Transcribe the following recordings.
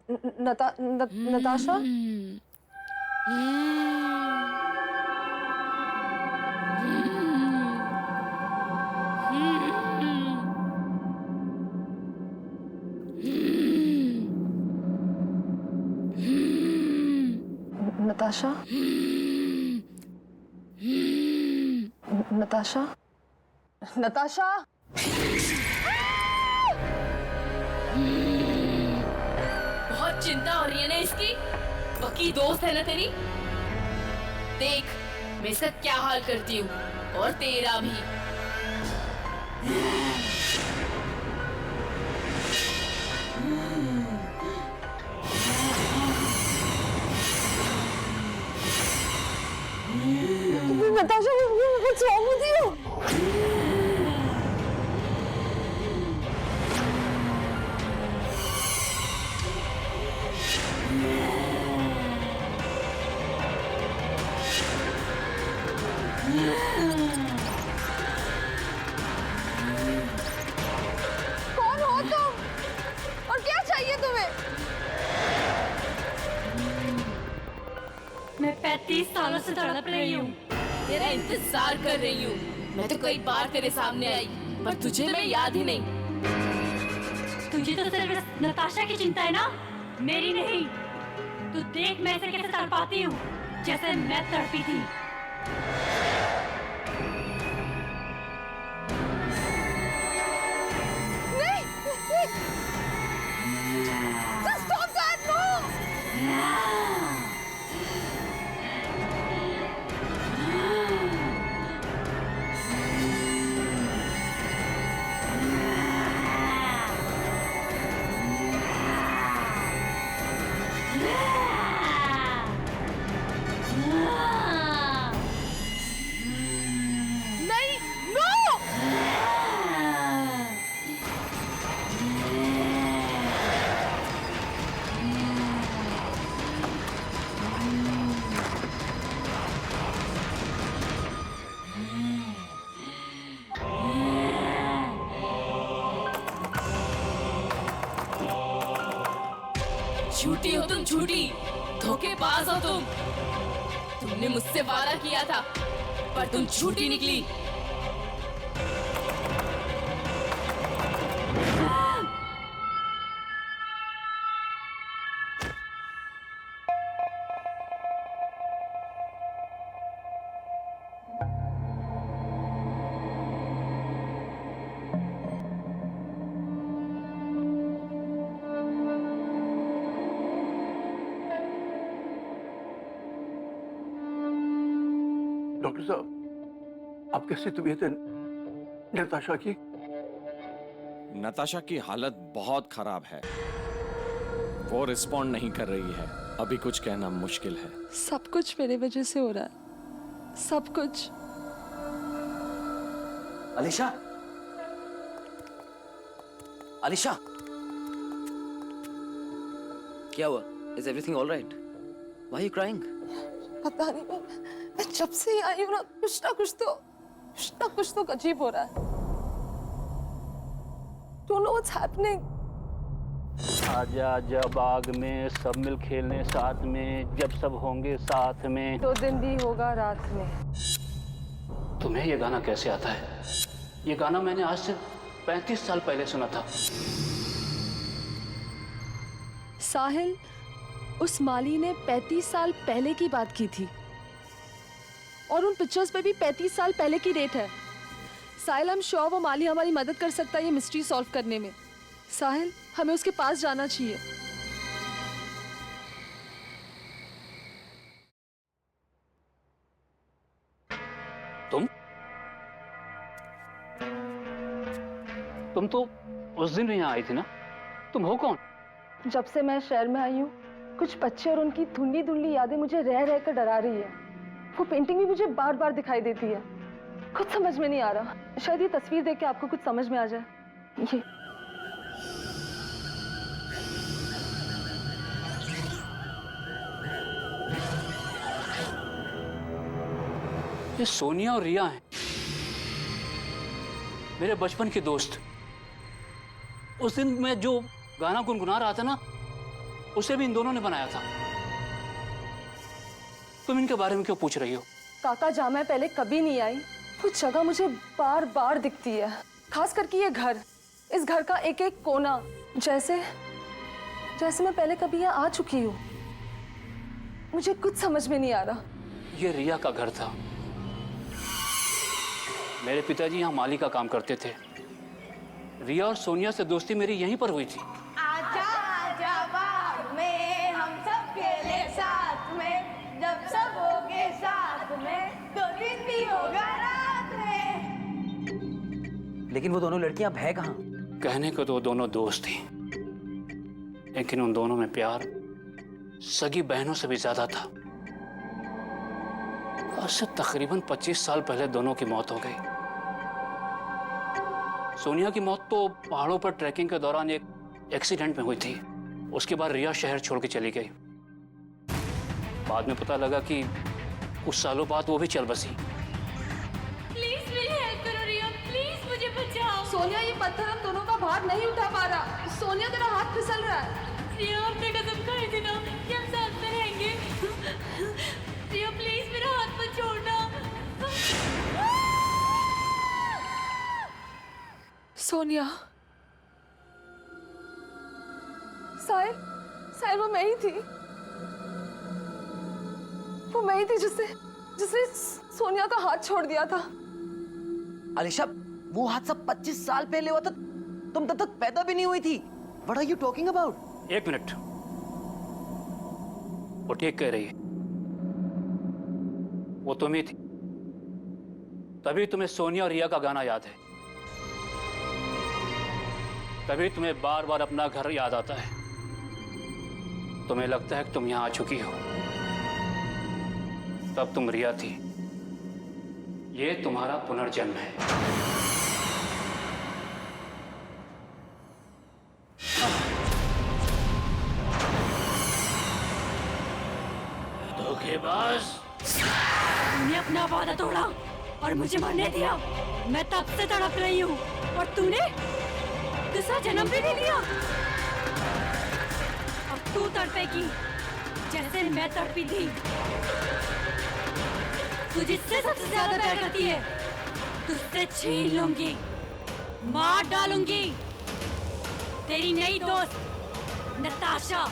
नताशा? नताशा? नताशा? नताशा? बहुत चिंता हो रही है ना इसकी। पक्की दोस्त है ना तेरी। देख मैं इसका क्या हाल करती हूँ, और तेरा भी। Natasha, what's wrong with you? कौन हो तुम? और क्या चाहिए तुम्हें? मैं 35 सालों से तड़प रही हूँ। तेरा इंतजार कर रही हूँ। मैं तो कई बार तेरे सामने आई, पर तुझे मैं याद ही नहीं। तुझे तो सिर्फ नताशा की चिंता है ना, मेरी नहीं। तू देख मैं इसे कैसे तड़पाती हूँ, जैसे मैं तड़पी थी। नहीं, just stop that, no! नहीं, no! झूठी हो तुम, झूठी। धोखेबाज हो तुम। तुमने मुझसे वादा किया था, पर तुम झूठी निकली। डॉक्टर साहब, अब कैसी तबीयत है नताशा की? नताशा की हालत बहुत खराब है। वो रिस्पॉन्ड नहीं कर रही है। अभी कुछ कहना मुश्किल है। सब कुछ मेरे वजह से हो रहा है, सब कुछ। अलीशा, अलीशा, क्या हुआ? Is everything all right? Why are you crying? पता नहीं, मैं जब से ही आई हूँ ना, कुछ तो अजीब हो रहा है। Don't know what's happening. आजा आजा बाग में सब मिल खेलने साथ में, जब सब होंगे साथ में। 2 दिन भी होगा रात में। तुम्हें ये गाना कैसे आता है? ये गाना मैंने आज से 35 साल पहले सुना था। साहिल, उस माली ने 35 साल पहले की बात की थी, और उन पिक्चर्स पे भी 35 साल पहले की डेट है। साहिल, हम श्योर वो माली हमारी मदद कर सकता है ये मिस्ट्री सॉल्व करने में। साहिल, हमें उसके पास जाना चाहिए। तुम तो उस दिन यहाँ आई थी ना? तुम हो कौन? जब से मैं शहर में आई हूँ, कुछ बच्चे और उनकी धुंधली धुंधली यादें मुझे रह रह कर डरा रही है। वो पेंटिंग भी मुझे बार बार दिखाई देती है। कुछ समझ में नहीं आ रहा। शायद ये तस्वीर देख के आपको कुछ समझ में आ जाए। ये सोनिया और रिया हैं, मेरे बचपन के दोस्त। उस दिन मैं जो गाना गुनगुना रहा था ना, उसे भी इन दोनों ने बनाया था। तुम इनके बारे में क्यों पूछ रही हो? काका जहाँ मैं पहले कभी नहीं आई, कुछ जगह मुझे बार बार दिखती है, खास करके ये घर, इस घर का एक एक कोना, जैसे जैसे मैं पहले कभी यहाँ आ चुकी हूँ। मुझे कुछ समझ में नहीं आ रहा। ये रिया का घर था। मेरे पिताजी यहाँ माली का काम करते थे। रिया और सोनिया से दोस्ती मेरी यहीं पर हुई थी। आजा आजा बाग में हम सब खेले साथ में, जब सब होगे साथ में तो दिन भी होगा रात में। लेकिन वो दोनों लड़कियां अब है कहाँ? कहने को तो वो दोनों दोस्त थी, लेकिन उन दोनों में प्यार सगी बहनों से भी ज्यादा था। आज से तकरीबन 25 साल पहले दोनों की मौत हो गई। सोनिया की मौत तो पहाड़ों पर ट्रैकिंग के दौरान एक एक्सीडेंट में हुई थी। उसके बाद रिया शहर छोड़ के चली गई। बाद में पता लगा कि कुछ सालों बाद वो भी चल बसी। प्लीज मेरी हेल्प करो रिया, प्लीज मुझे बचाओ। सोनिया, ये पत्थर हम दोनों का भार नहीं उठा पा रहा। सोनिया, तेरा हाथ फिसल रहा है। रिया, आपने कसम खाई थी ना कि हम साथ में रहेंगे। रिया प्लीज मेरा हाथ मत छोड़ना। सोनिया, साहिल, साहिल, वो मैं ही थी। वो मैं ही थी जिसने सोनिया का हाथ छोड़ दिया था। अलीशा, वो हादसा 25 साल पहले हुआ था। तुम तब तक पैदा भी नहीं हुई थी। What are you talking about? 1 minute, वो ठीक कह रही है। वो तुम ही थी, तभी तुम्हें सोनिया और रिया का गाना याद है। तभी तुम्हें बार बार अपना घर याद आता है। तुम्हें लगता है कि तुम यहां आ चुकी हो। तब तुम रिया थी। ये तुम्हारा पुनर्जन्म है। धोखेबाज! तूने अपना वादा तोड़ा और मुझे मरने दिया। मैं तब से तड़प रही हूँ और तूने दूसरा जन्म भी नहीं लिया। अब तू तड़पेगी जैसे मैं तड़पी थी। तू जिससे सबसे ज्यादा प्यार करती है, तुझसे छीन लूंगी, मार डालूंगी। तेरी नई दोस्त नताशा,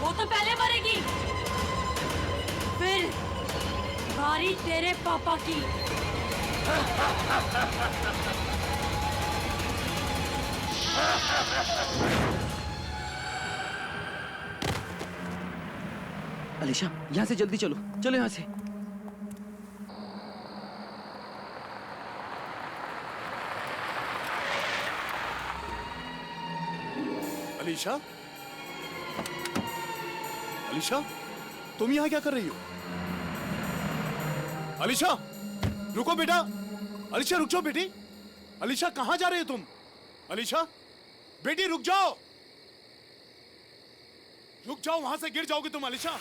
वो तो पहले मरेगी, फिर बारी तेरे पापा की। अलीशा, यहाँ से जल्दी चलो, चलो यहाँ से। अलीशा, अलीशा, तुम यहाँ क्या कर रही हो? अलीशा, रुको बेटा। अलीशा, रुक जाओ बेटी। अलीशा, कहाँ जा रही हो तुम? अलीशा, बेटी रुक जाओ, रुक जाओ, वहां से गिर जाओगे तुम। अलीशा,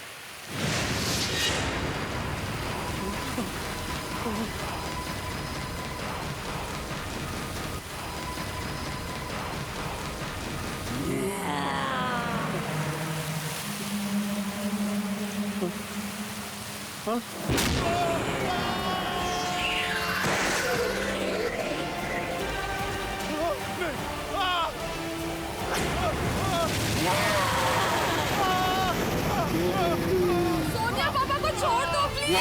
सोनिया, पापा को छोड़ दो प्लीज।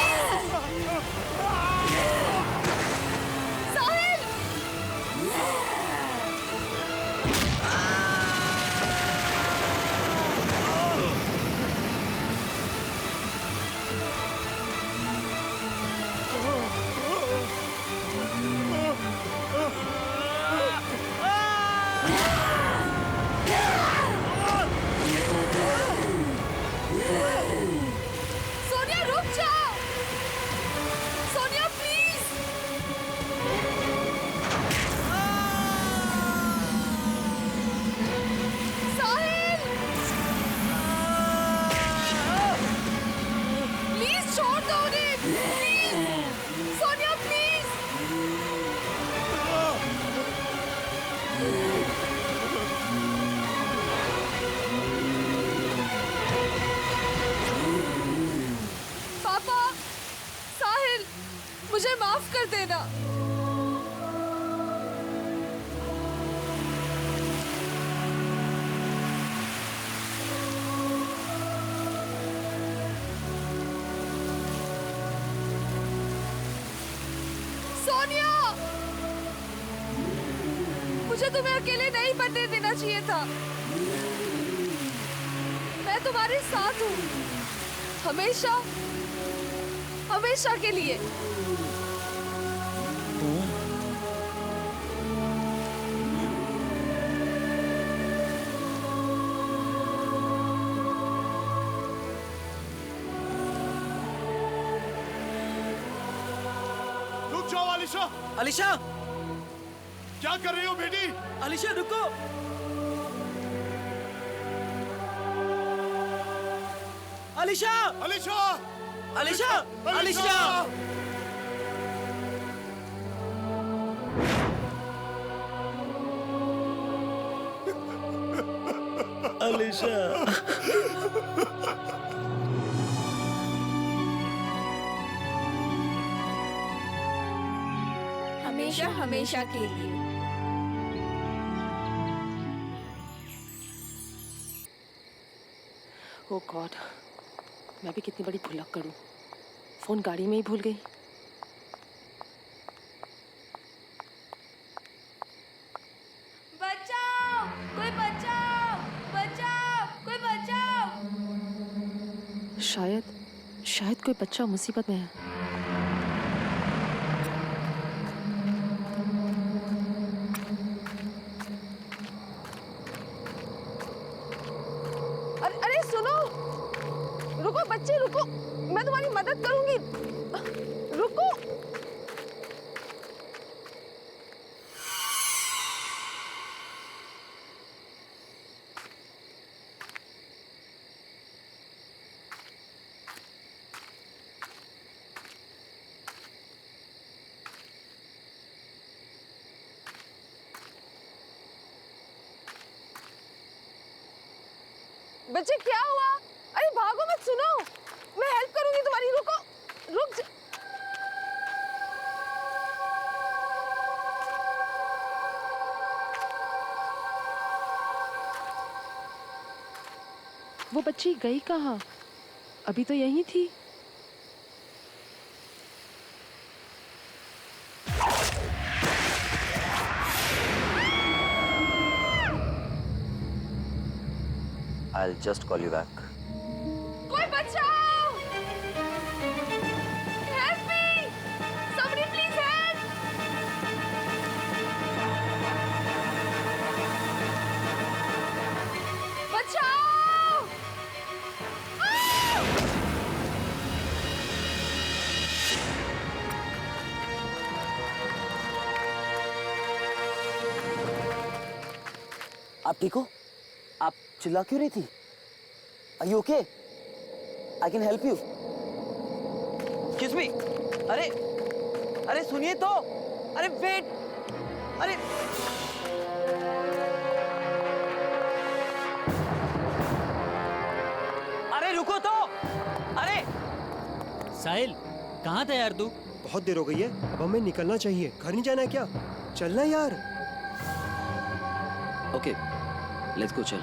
साहिल! सोनिया, रुक जाओ। सोनिया, प्लीज। साहिल! प्लीज छोड़ दो उन्हें, प्लीज। सोनिया, प्लीज। मुझे तुम्हें अकेले नहीं बनने देना चाहिए था। मैं तुम्हारे साथ हूँ, हमेशा, हमेशा के लिए। रुक जाओ अलीशा। अलीशा, क्या कर रही हो बेटी? अलीशा रुको। अलीशा, अलीशा, अलीशा, अलीशा। अलीशा। हमेशा हमेशा के लिए। ओह गॉड, मैं भी कितनी बड़ी भुलक करूं। फोन गाड़ी में ही भूल गई। बचाओ, कोई बचाओ, बचाओ, कोई बचाओ। शायद कोई बच्चा मुसीबत में है। अरे सुनो, रुको बच्चे, रुको, मैं तुम्हारी मदद करूंगी। रुको। बच्चे क्या हुआ? अरे भागो मत, सुनो, मैं हेल्प करूंगी तुम्हारी। रुको, रुक जा। वो बच्ची गई कहाँ? अभी तो यहीं थी। I'll just call you back. कोई बचाओ! Help me! Somebody please help! बचाओ! आप ठीक हो? आप चिल्ला क्यों रही थी? Are you okay? I can help you. Excuse me. अरे सुनिए तो। अरे वेट। अरे रुको तो। अरे साहिल, कहाँ था यार तू? बहुत देर हो गई है, अब हमें निकलना चाहिए। घर नहीं जाना है क्या? चलना यार। ओके, लेट्स गो, चल।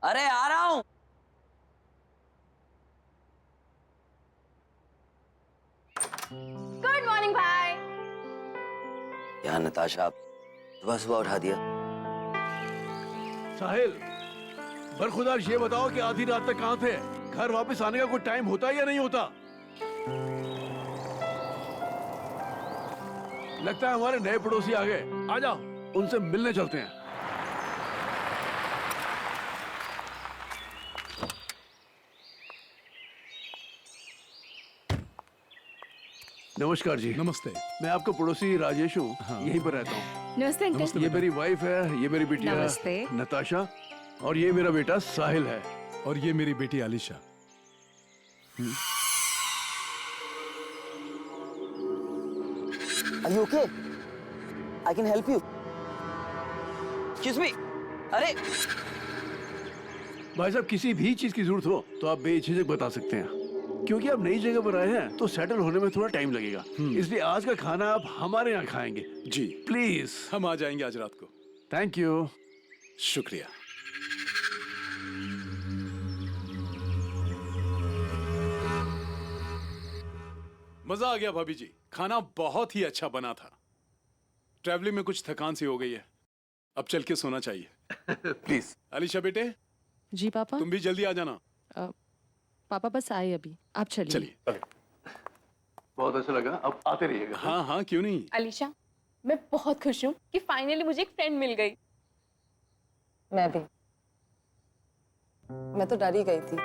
अरे आ रहा हूं। गुड मॉर्निंग भाई। यार नताशा, आप सुबह सुबह उठा दिया। साहिल, बरखुदार ये बताओ कि आधी रात तक कहाँ थे? घर वापस आने का कोई टाइम होता है या नहीं होता? लगता है हमारे नए पड़ोसी आ गए। आ जाओ, उनसे मिलने चलते हैं। नमस्कार जी। नमस्ते। मैं आपका पड़ोसी राजेश हूँ। हाँ। यहीं पर रहता हूँ। नमस्ते अंकल। ये मेरी वाइफ है, ये मेरी बिटिया नमस्ते। नताशा, और ये मेरा बेटा साहिल है। और ये मेरी बेटी Alisha. Are you okay? I can help you. Excuse me. अरे भाई साहब किसी भी चीज की जरूरत हो तो आप बेझिझक बता सकते हैं, क्योंकि आप नई जगह पर आए हैं तो सेटल होने में थोड़ा टाइम लगेगा। इसलिए आज का खाना आप हमारे यहाँ खाएंगे। जी प्लीज। हम आ जाएंगे आज रात को। Thank you. शुक्रिया। मजा आ गया भाभी जी, खाना बहुत ही अच्छा बना था। ट्रैवलिंग में कुछ थकान सी हो गई है, अब चल के सोना चाहिए। प्लीज। अलीशा बेटे, जी पापा। तुम भी जल्दी आ जाना। पापा बस आए अभी, आप चलिए। चलिए। बहुत अच्छा लगा, अब आते रहिएगा। हाँ हाँ क्यों नहीं। अलीशा, मैं बहुत खुश हूँ कि फाइनली मुझे एक फ्रेंड मिल गई। मैं भी। मैं तो डर ही गई थी,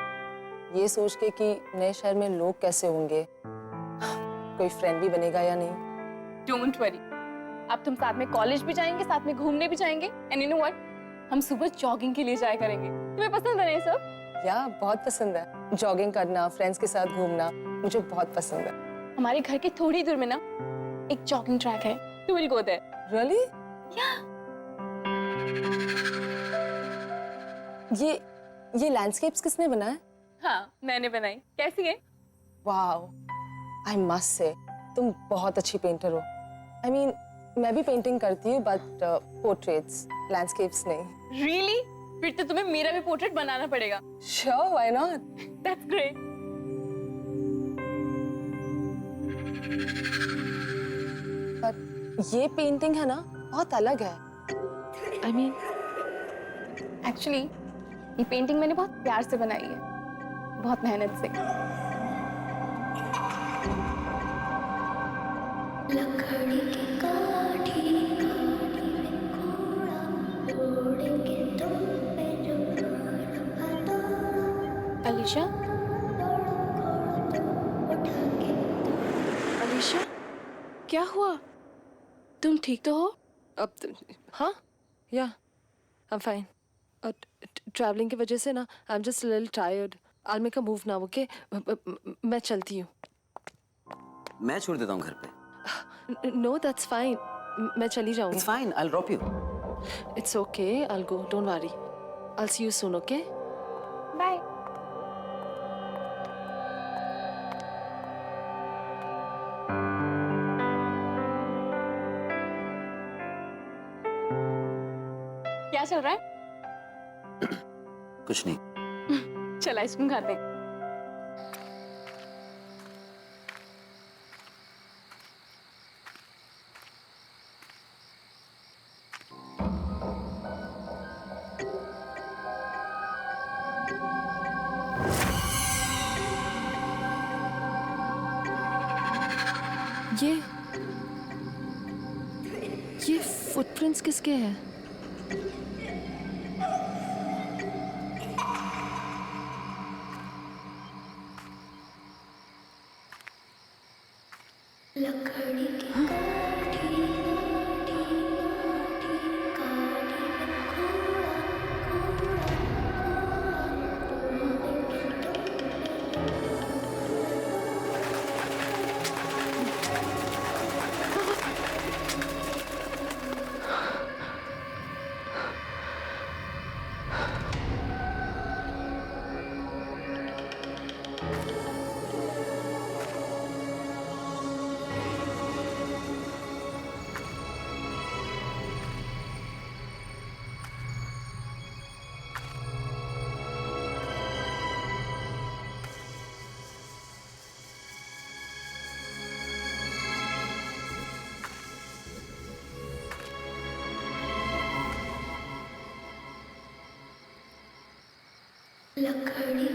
ये सोच के कि नए शहर में लोग कैसे होंगे, कोई फ्रेंड भी बनेगा या नहीं। डोंट वरी, अब तुम साथ में कॉलेज भी जाएंगे, साथ में घूमने भी जाएंगे। एंड यू नो व्हाट, हम सुबह जॉगिंग के लिए जाया करेंगे। तुम्हें पसंद है ना ये सब? या बहुत पसंद है, जॉगिंग करना, फ्रेंड्स के साथ घूमना मुझे बहुत पसंद है। हमारे घर के थोड़ी दूर में ना एक जॉगिंग ट्रैक है, we will go there. Really? ये लैंडस्केप्स किसने बनाया? हाँ, मैंने बनाई। कैसी है? वाओ, आई मस्ट से तुम बहुत अच्छी पेंटर हो। आई मीन मैं भी पेंटिंग करती हूँ, बट पोर्ट्रेट्स, लैंडस्केप्स नहीं। रियली? फिर तो तुम्हें मेरा भी पोर्ट्रेट बनाना पड़ेगा। Sure, why not? That's great. But ये पेंटिंग है ना, बहुत अलग है। आई मीन एक्चुअली ये पेंटिंग मैंने बहुत प्यार से बनाई है, बहुत मेहनत से। लकड़ी की काठी में घोड़ा दौड़ेंगे तुम पे जो अलीशा, अलीशा, क्या हुआ? तुम ठीक तो हो? अब हाँ, या आई एम फाइन। ट्रैवलिंग की वजह से ना I am just little tired. I make a move now, okay? मैं चलती हूँ। मैं छोड़ देता हूँ घर पे। नो दैट्स फाइन, मैं चली जाऊंगी। It's fine, I'll drop you. It's okay, I will go, don't worry. I will see you soon, okay? Bye. क्या चल रहा है? कुछ नहीं। चल आइसक्रीम खाते हैं। ये फुटप्रिंट्स किसके हैं? लकड़ी की काठी लकड़ी